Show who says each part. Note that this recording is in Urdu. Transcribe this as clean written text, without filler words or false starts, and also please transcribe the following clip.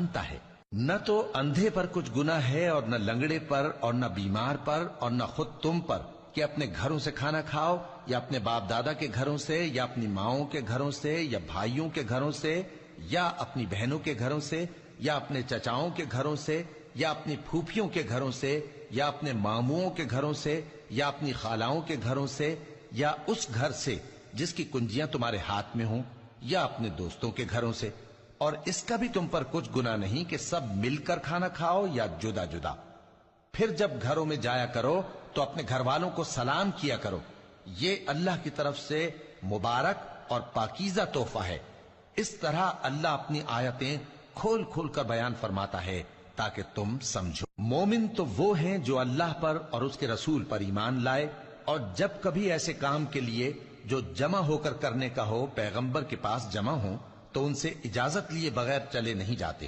Speaker 1: جانتا ہے۔ نہ تو اندھے پر کچھ گناہ ہے اور نہ لنگڑے پر اور نہ بیمار پر اور نہ خود تم پر کہ اپنے گھروں سے کھانا کھاؤ یا اپنے باپ دادا کے گھروں سے یا اپنی ماؤں کے گھروں سے یا بھائیوں کے گھروں سے یا اپنی بہنوں کے گھروں سے یا اپنے چچاؤں کے گھروں سے یا اپنی پھوپھیوں کے گھروں سے یا اپنے ماموؤں کے گھروں سے یا اپنی خالاؤں کے گھروں سے یا اس گھر سے جس کی کنجیاں تمہارے ہاتھ میں ہوں یا اپنے دوستوں کے گھروں سے، اور اس کا بھی تم پر کچھ گناہ نہیں کہ سب مل کر کھانا کھاؤ یا جدا جدا۔ پھر جب گھروں میں جایا کرو تو اپنے گھر والوں کو سلام کیا کرو، یہ اللہ کی طرف سے مبارک اور پاکیزہ تحفہ ہے۔ اس طرح اللہ اپنی آیتیں کھول کھول کر بیان فرماتا ہے تاکہ تم سمجھو۔ مومن تو وہ ہیں جو اللہ پر اور اس کے رسول پر ایمان لائے، اور جب کبھی ایسے کام کے لیے جو جمع ہو کر کرنے کا ہو پیغمبر کے پاس جمع ہوں تو ان سے اجازت لیے بغیر چلے نہیں جاتے۔